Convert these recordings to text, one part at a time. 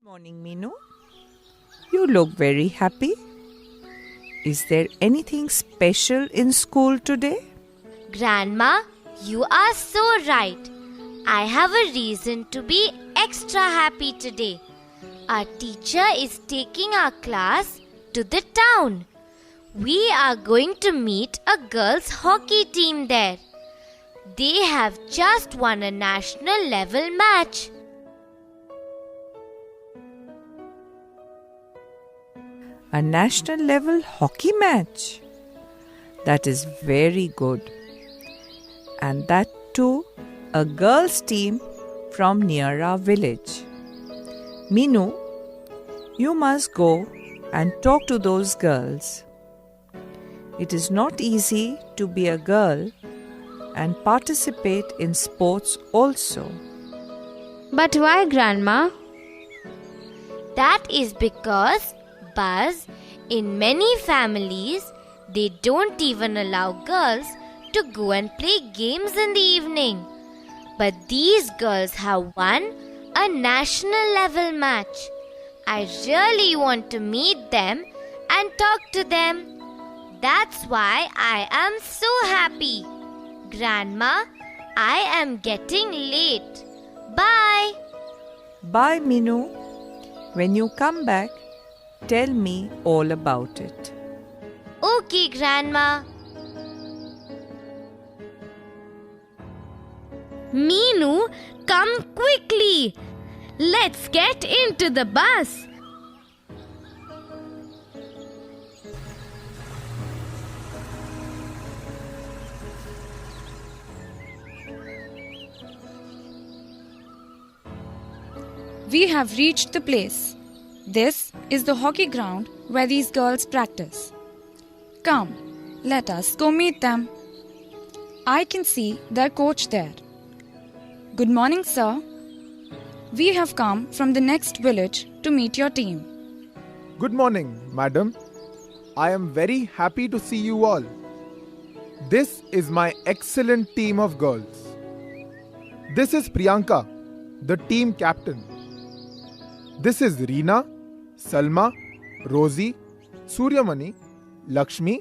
Morning, Minu. You look very happy. Is there anything special in school today? Grandma, you are so right. I have a reason to be extra happy today. Our teacher is taking our class to the town. We are going to meet a girls' hockey team there. They have just won a national level match. A national level hockey match. That is very good. And that too, a girls' team from near our village. Minu, you must go and talk to those girls. It is not easy to be a girl and participate in sports also. But why, Grandma? That is because, Buzz, in many families, they don't even allow girls to go and play games in the evening. But these girls have won a national level match. I really want to meet them and talk to them. That's why I am so happy. Grandma, I am getting late. Bye. Bye, Minu. When you come back, tell me all about it. Okay, Grandma. Minu, come quickly. Let's get into the bus. We have reached the place. This is the hockey ground where these girls practice. Come, let us go meet them. I can see their coach there. Good morning, sir. We have come from the next village to meet your team. Good morning, madam. I am very happy to see you all. This is my excellent team of girls. This is Priyanka, the team captain. This is Reena, Salma, Rosie, Suryamani, Lakshmi,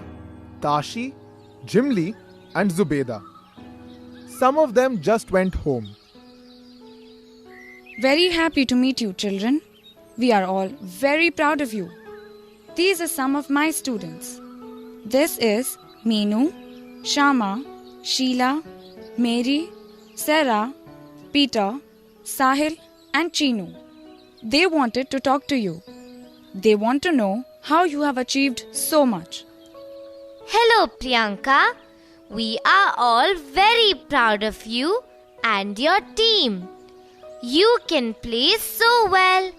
Tashi, Jimli and Zubeda. Some of them just went home. Very happy to meet you, children. We are all very proud of you. These are some of my students. This is Meenu, Shama, Sheila, Mary, Sarah, Peter, Sahil and Chinu. They wanted to talk to you. They want to know how you have achieved so much. Hello, Priyanka. We are all very proud of you and your team. You can play so well.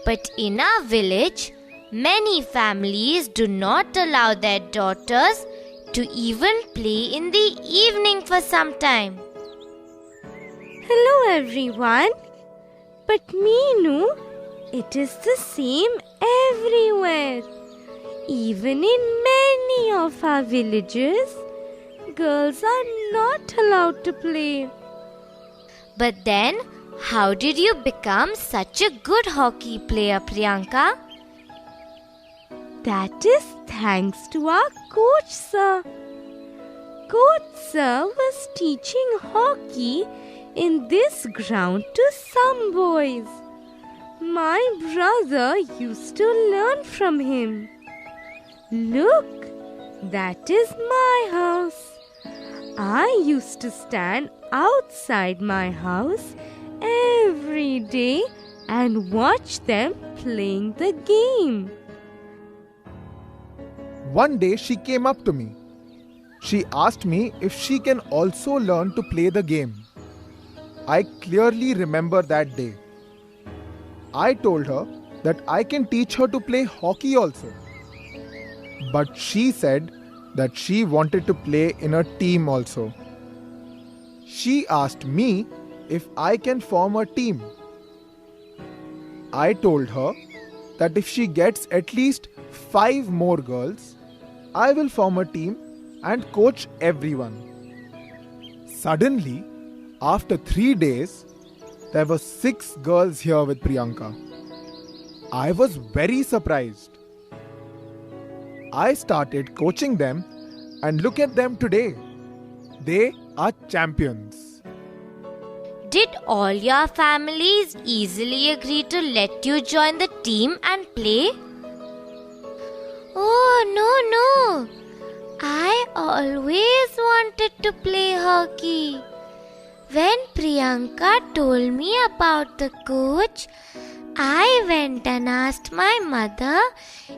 But in our village, many families do not allow their daughters to even play in the evening for some time. Hello, everyone. But Meenu, it is the same everywhere. Even in many of our villages, girls are not allowed to play. But then, how did you become such a good hockey player, Priyanka? That is thanks to our coach, sir. Coach, sir, was teaching hockey in this ground to some boys. My brother used to learn from him. Look, that is my house. I used to stand outside my house every day and watch them playing the game. One day she came up to me. She asked me if she can also learn to play the game. I clearly remember that day. I told her that I can teach her to play hockey also. But she said that she wanted to play in a team also. She asked me if I can form a team. I told her that if she gets at least 5 more girls, I will form a team and coach everyone. Suddenly, after 3 days, there were 6 girls here with Priyanka. I was very surprised. I started coaching them and look at them today. They are champions. Did all your families easily agree to let you join the team and play? Oh, no. I always wanted to play hockey. When Priyanka told me about the coach, I went and asked my mother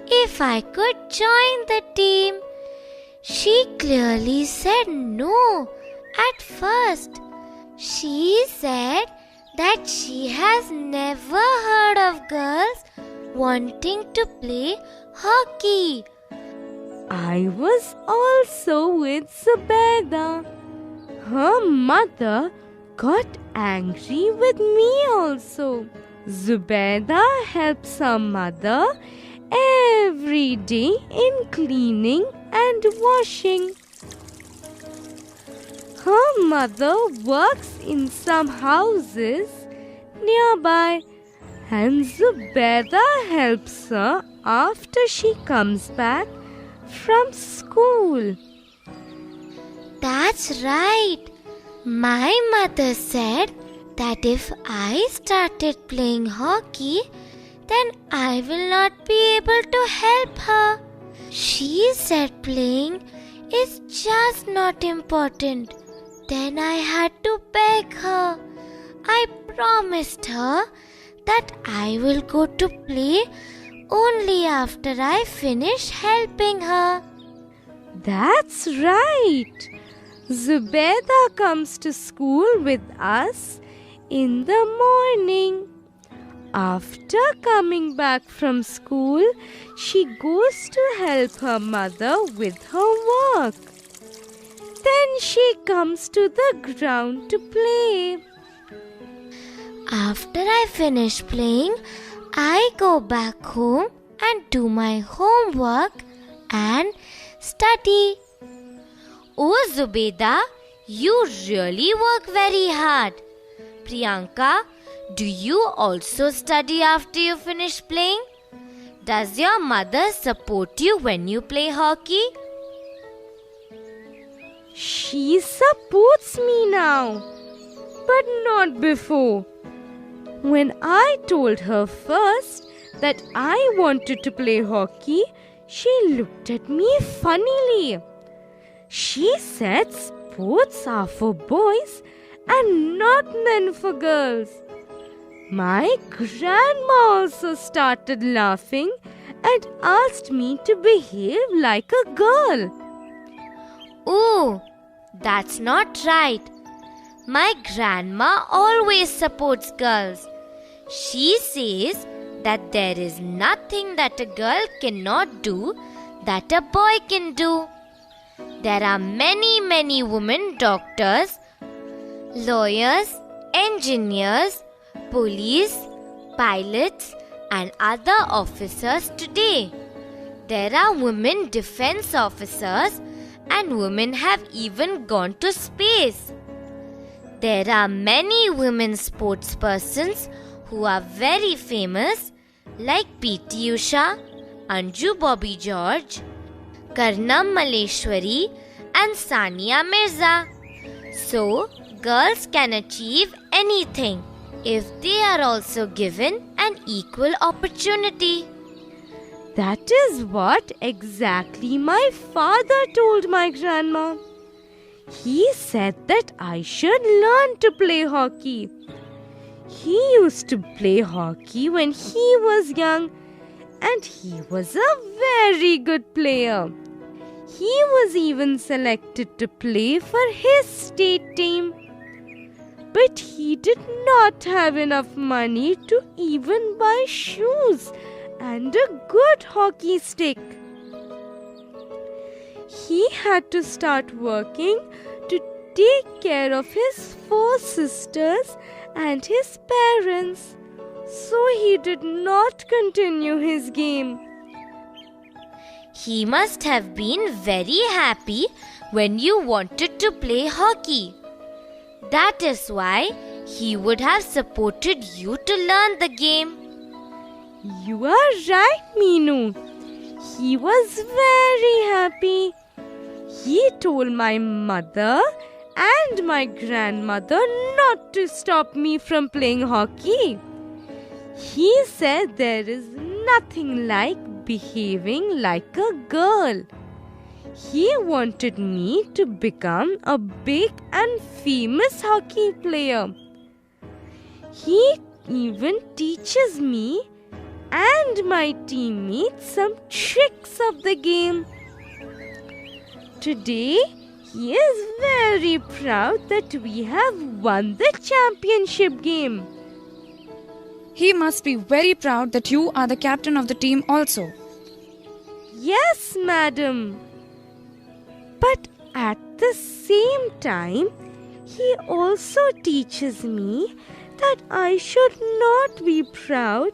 if I could join the team. She clearly said no at first. She said that she has never heard of girls wanting to play hockey. I was also with Zubeda. Her mother got angry with me also. Zubeda helps her mother every day in cleaning and washing. Her mother works in some houses nearby, and Zubeda helps her after she comes back from school. That's right. My mother said that if I started playing hockey, then I will not be able to help her. She said playing is just not important. Then I had to beg her. I promised her that I will go to play only after I finish helping her. That's right. Zubeda comes to school with us in the morning. After coming back from school, she goes to help her mother with her work. Then she comes to the ground to play. After I finish playing, I go back home and do my homework and study. Oh Zubeda, you really work very hard. Priyanka, do you also study after you finish playing? Does your mother support you when you play hockey? She supports me now, but not before. When I told her first that I wanted to play hockey, she looked at me funnily. She said sports are for boys and not meant for girls. My grandma also started laughing and asked me to behave like a girl. Oh, that's not right. My grandma always supports girls. She says that there is nothing that a girl cannot do that a boy can do. There are many women doctors, lawyers, engineers, police, pilots, and other officers today. There are women defense officers, and women have even gone to space. There are many women sportspersons who are very famous, like P.T. Usha, Anju Bobby George, Karnam Malleshwari, and Sania Mirza. So, girls can achieve anything if they are also given an equal opportunity. That is what exactly my father told my grandma. He said that I should learn to play hockey. He used to play hockey when he was young, and he was a very good player. He was even selected to play for his state team. But he did not have enough money to even buy shoes and a good hockey stick. He had to start working to take care of his 4 sisters and his parents, so he did not continue his game. He must have been very happy when you wanted to play hockey. That is why he would have supported you to learn the game. You are right, Meenu. He was very happy. He told my mother and my grandmother not to stop me from playing hockey. He said there is nothing like behaving like a girl. He wanted me to become a big and famous hockey player. He even teaches me and my teammates some tricks of the game. Today, he is very proud that we have won the championship game. He must be very proud that you are the captain of the team also. Yes, madam. But at the same time, he also teaches me that I should not be proud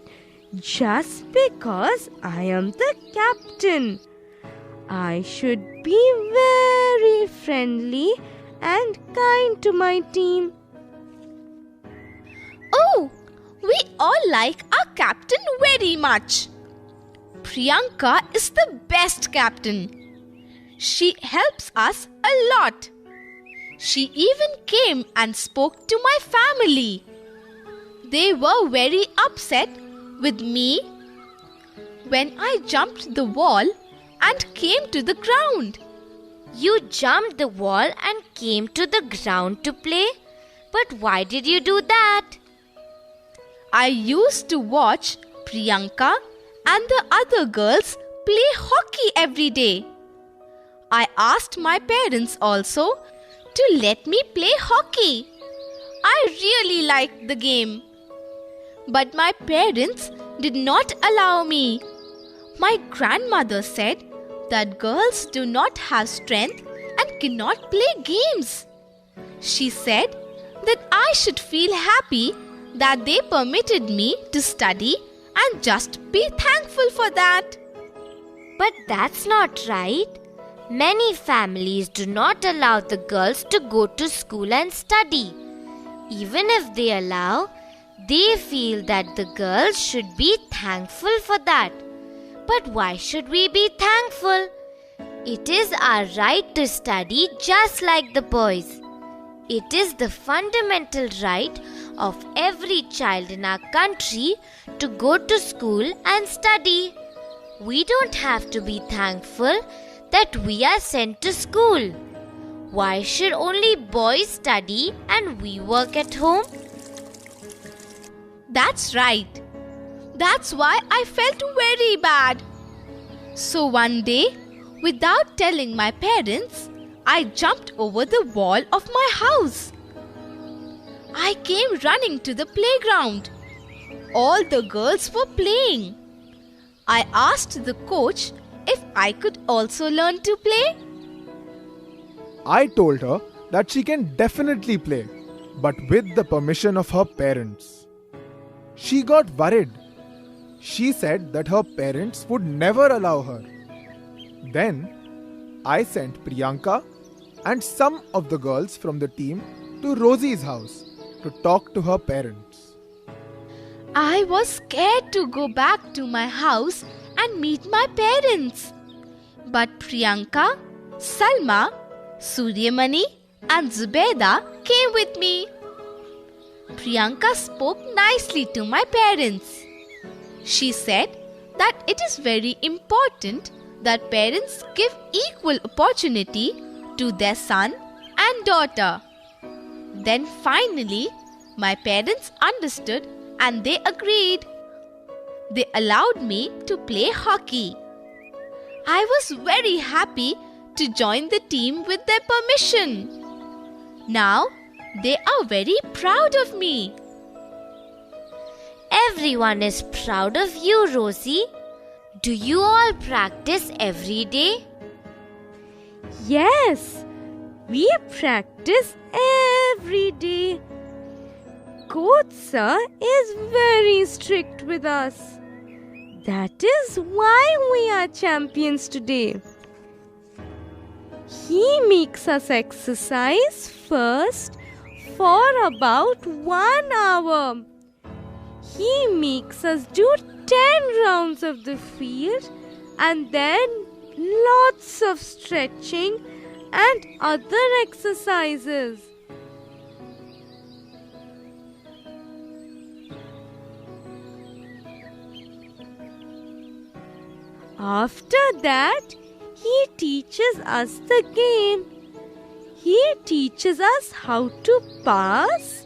just because I am the captain. I should be very friendly and kind to my team. Oh, we all like our captain very much. Priyanka is the best captain. She helps us a lot. She even came and spoke to my family. They were very upset with me when I jumped the wall and came to the ground. You jumped the wall and came to the ground to play? But why did you do that? I used to watch Priyanka and the other girls play hockey every day. I asked my parents also to let me play hockey. I really liked the game. But my parents did not allow me. My grandmother said that girls do not have strength and cannot play games. She said that I should feel happy that they permitted me to study and just be thankful for that. But that's not right. Many families do not allow the girls to go to school and study. Even if they allow, they feel that the girls should be thankful for that. But why should we be thankful? It is our right to study just like the boys. It is the fundamental right of every child in our country to go to school and study. We don't have to be thankful that we are sent to school. Why should only boys study and we work at home? That's right. That's why I felt very bad. So one day, without telling my parents, I jumped over the wall of my house. I came running to the playground. All the girls were playing. I asked the coach if I could also learn to play. I told her that she can definitely play, but with the permission of her parents. She got worried. She said that her parents would never allow her. Then I sent Priyanka and some of the girls from the team to Rosie's house to talk to her parents. I was scared to go back to my house and meet my parents. But Priyanka, Salma, Suryamani and Zubeda came with me. Priyanka spoke nicely to my parents. She said that it is very important that parents give equal opportunity to their son and daughter. Then finally, my parents understood and they agreed. They allowed me to play hockey. I was very happy to join the team with their permission. Now, they are very proud of me. Everyone is proud of you, Rosie. Do you all practice every day? Yes, we practice every day. Coach sir is very strict with us. That is why we are champions today. He makes us exercise first for about 1 hour. He makes us do 10 rounds of the field and then lots of stretching and other exercises. After that, he teaches us the game. He teaches us how to pass,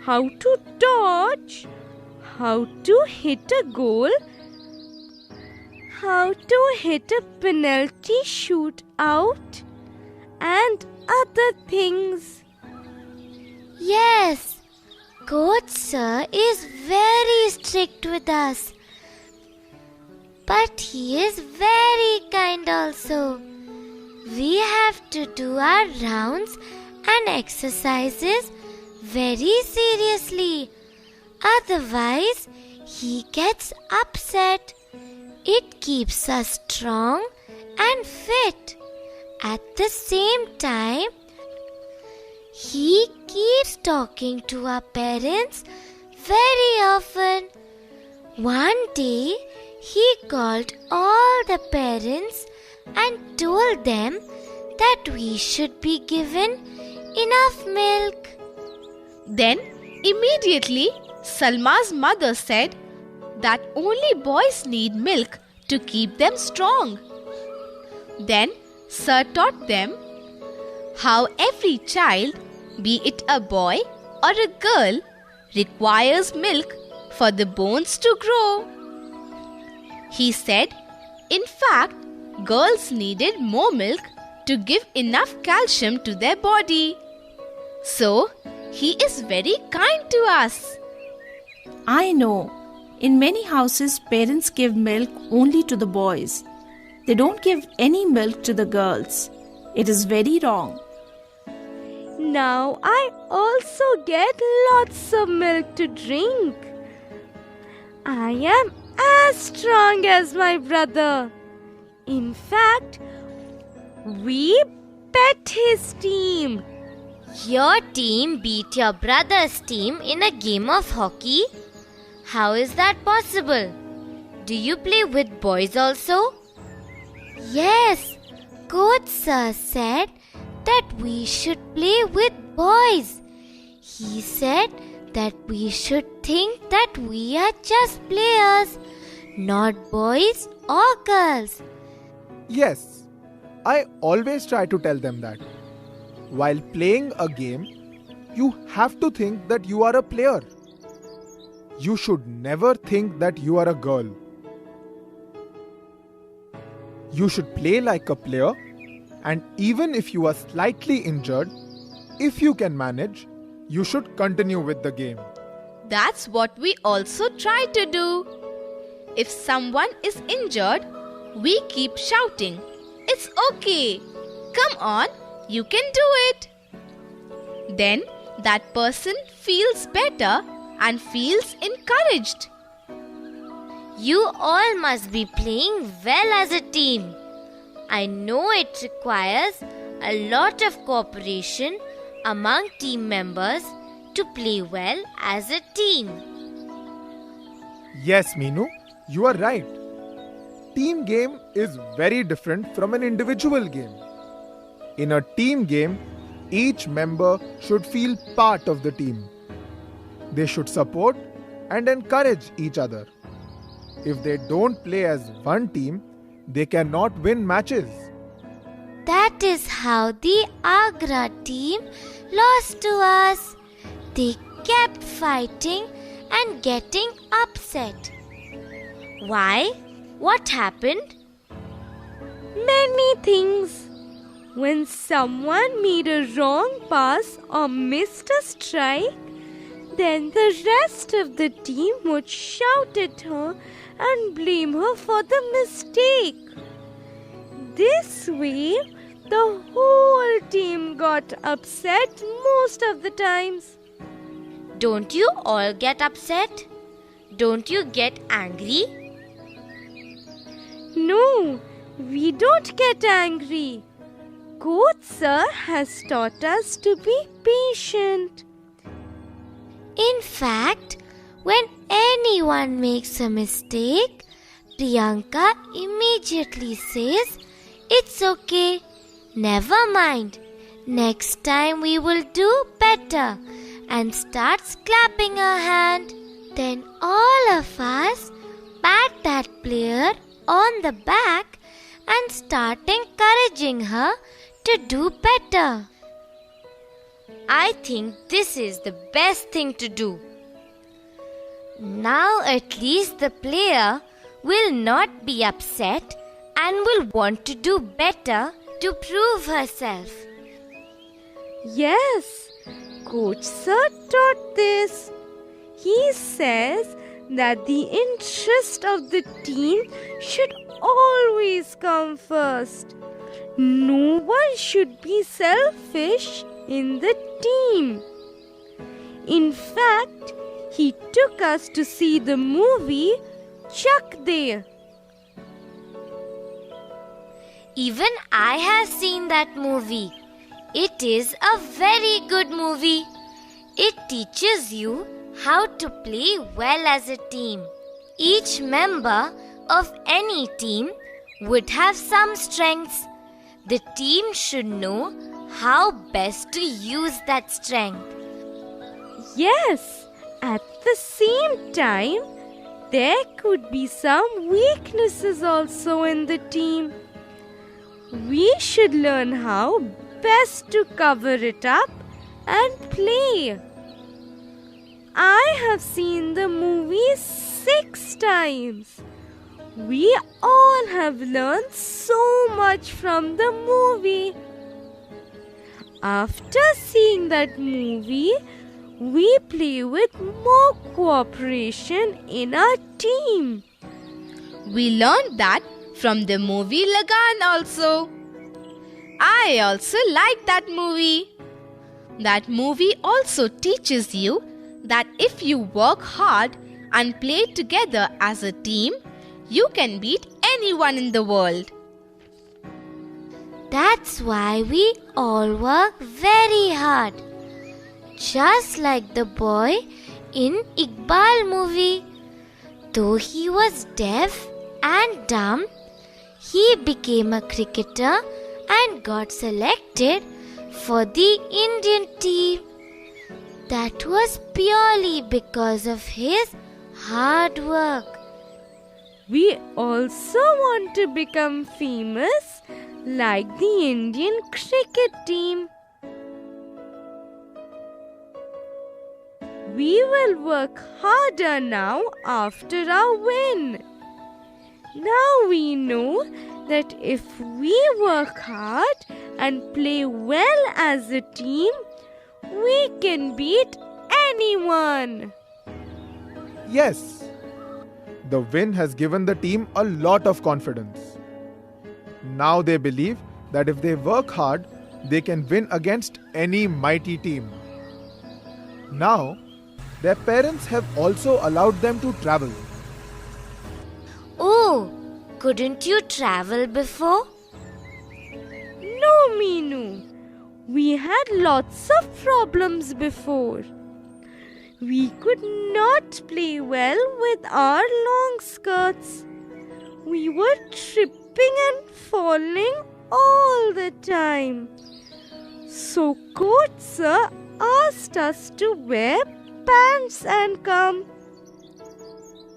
how to dodge, how to hit a goal, how to hit a penalty shootout, and other things. Yes, Coach Sir is very strict with us. But he is very kind also. We have to do our rounds and exercises very seriously. Otherwise, he gets upset. It keeps us strong and fit. At the same time, he keeps talking to our parents very often. One day, he called all the parents and told them that we should be given enough milk. Then immediately Salma's mother said that only boys need milk to keep them strong. Then Sir taught them how every child, be it a boy or a girl, requires milk for the bones to grow. He said, in fact, girls needed more milk to give enough calcium to their body. So, he is very kind to us. I know. In many houses, parents give milk only to the boys. They don't give any milk to the girls. It is very wrong. Now I also get lots of milk to drink. I am as strong as my brother. In fact, we bet his team. Your team beat your brother's team in a game of hockey? How is that possible? Do you play with boys also? Yes, Coach Sir said that we should play with boys. He said that we should think that we are just players, not boys or girls. Yes, I always try to tell them that. While playing a game, you have to think that you are a player. You should never think that you are a girl. You should play like a player, and even if you are slightly injured, if you can manage, you should continue with the game. That's what we also try to do. If someone is injured, we keep shouting, "It's okay! Come on, you can do it!" Then that person feels better and feels encouraged. You all must be playing well as a team. I know it requires a lot of cooperation among team members to play well as a team. Yes, Meenu, you are right. Team game is very different from an individual game. In a team game, each member should feel part of the team. They should support and encourage each other. If they don't play as one team, they cannot win matches. That is how the Agra team lost to us. They kept fighting and getting upset. Why? What happened? Many things. When someone made a wrong pass or missed a strike, then the rest of the team would shout at her and blame her for the mistake. This way, the whole team got upset most of the times. Don't you all get upset? Don't you get angry? No, we don't get angry. Coach Sir has taught us to be patient. In fact, when any anyone makes a mistake, Priyanka immediately says, "It's okay. Never mind. Next time we will do better," and starts clapping her hand. Then all of us pat that player on the back and start encouraging her to do better. I think this is the best thing to do. Now at least the player will not be upset and will want to do better to prove herself. Yes, Coach Sir taught this. He says that the interest of the team should always come first. No one should be selfish in the team. In fact, he took us to see the movie Chak De. Even I have seen that movie. It is a very good movie. It teaches you how to play well as a team. Each member of any team would have some strengths. The team should know how best to use that strength. Yes, at the same time, there could be some weaknesses also in the team. We should learn how best to cover it up and play. I have seen the movie 6 times. We all have learned so much from the movie. After seeing that movie, we play with more cooperation in our team. We learned that from the movie Lagan also. I also like that movie. That movie also teaches you that if you work hard and play together as a team, you can beat anyone in the world. That's why we all work very hard. Just like the boy in Iqbal movie. Though he was deaf and dumb, he became a cricketer and got selected for the Indian team. That was purely because of his hard work. We also want to become famous like the Indian cricket team. We will work harder now after our win. Now we know that if we work hard and play well as a team, we can beat anyone. Yes, the win has given the team a lot of confidence. Now they believe that if they work hard, they can win against any mighty team. Now, their parents have also allowed them to travel. Oh, couldn't you travel before? No, Meenu. We had lots of problems before. We could not play well with our long skirts. We were tripping and falling all the time. So Coach Sir asked us to wear pants and come.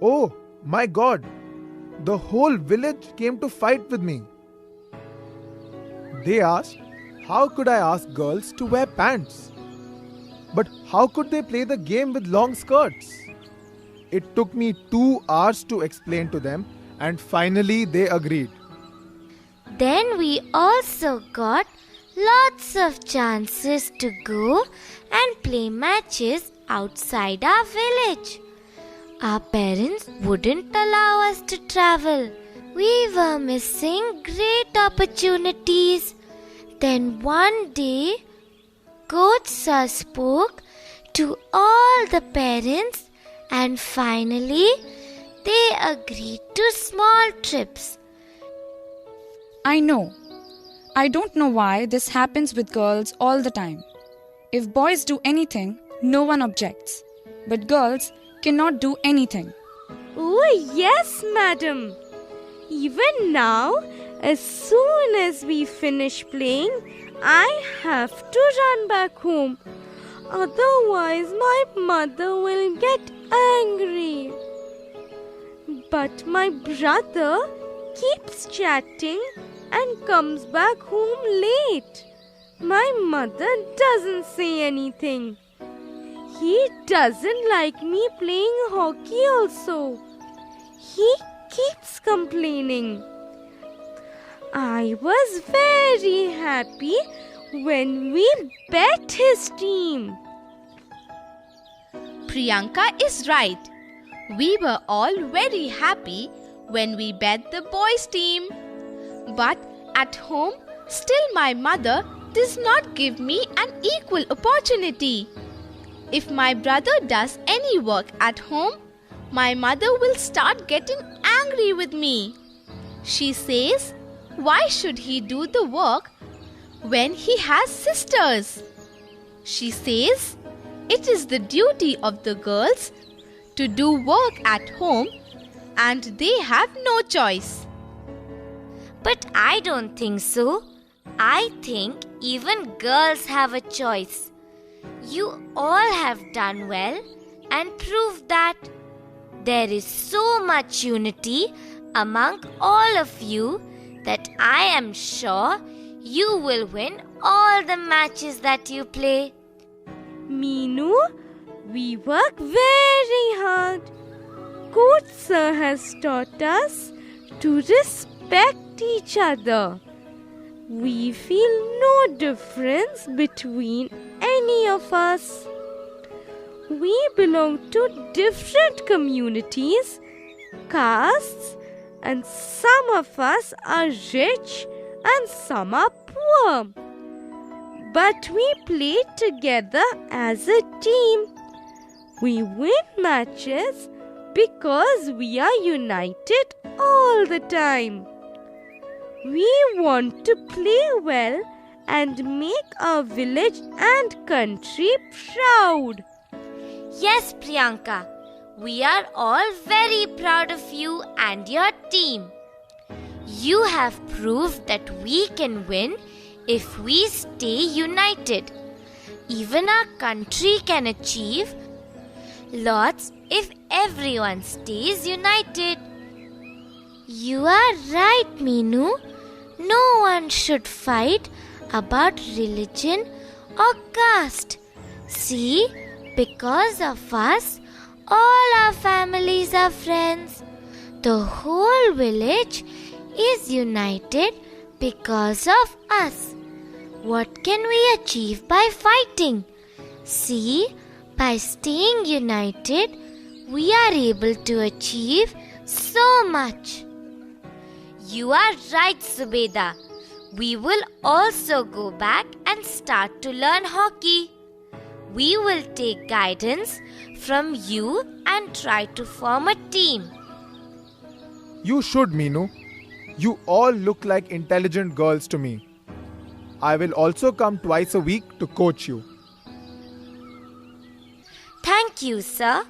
Oh my God! The whole village came to fight with me. They asked, how could I ask girls to wear pants? But how could they play the game with long skirts? It took me 2 hours to explain to them, and finally they agreed. Then we also got lots of chances to go and play matches outside our village. Our parents wouldn't allow us to travel. We were missing great opportunities. Then one day, Coach Sir spoke to all the parents and finally they agreed to small trips. I know. I don't know why this happens with girls all the time. If boys do anything, no one objects. But girls cannot do anything. Oh, yes, madam. Even now, as soon as we finish playing, I have to run back home. Otherwise, my mother will get angry. But my brother keeps chatting and comes back home late. My mother doesn't say anything. He doesn't like me playing hockey also. He keeps complaining. I was very happy when we bet his team. Priyanka is right. We were all very happy when we bet the boys' team. But at home, still my mother does not give me an equal opportunity. If my brother does any work at home, my mother will start getting angry with me. She says, why should he do the work when he has sisters? She says, it is the duty of the girls to do work at home and they have no choice. But I don't think so. I think even girls have a choice. You all have done well and proved that. There is so much unity among all of you that I am sure you will win all the matches that you play. Meenu, we work very hard. Coach sir has taught us to respect each other. We feel no difference between any of us. We belong to different communities, castes, and some of us are rich and some are poor. But we play together as a team. We win matches because we are united all the time. We want to play well and make our village and country proud. Yes, Priyanka, we are all very proud of you and your team. You have proved that we can win if we stay united. Even our country can achieve lots if everyone stays united. You are right, Meenu. No one should fight about religion or caste. See, because of us, all our families are friends. The whole village is united because of us. What can we achieve by fighting? See, by staying united, we are able to achieve so much. You are right, Subeda. We will also go back and start to learn hockey. We will take guidance from you and try to form a team. You should, Meenu. You all look like intelligent girls to me. I will also come twice a week to coach you. Thank you, sir.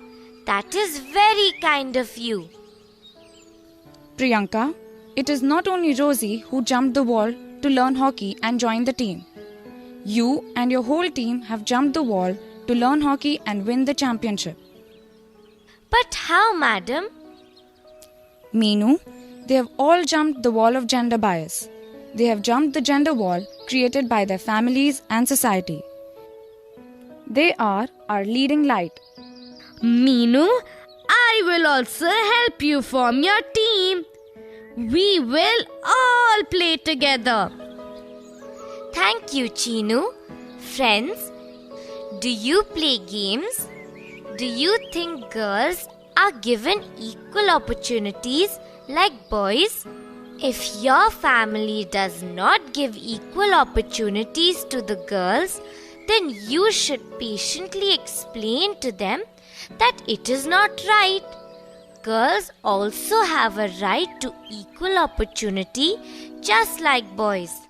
That is very kind of you. Priyanka, it is not only Rosie who jumped the wall to learn hockey and join the team. You and your whole team have jumped the wall to learn hockey and win the championship. But how, madam? Meenu, they have all jumped the wall of gender bias. They have jumped the gender wall created by their families and society. They are our leading light. Meenu, I will also help you form your team. We will all play together. Thank you, Chinu. Friends, do you play games? Do you think girls are given equal opportunities like boys? If your family does not give equal opportunities to the girls, then you should patiently explain to them that it is not right. Girls also have a right to equal opportunity just like boys.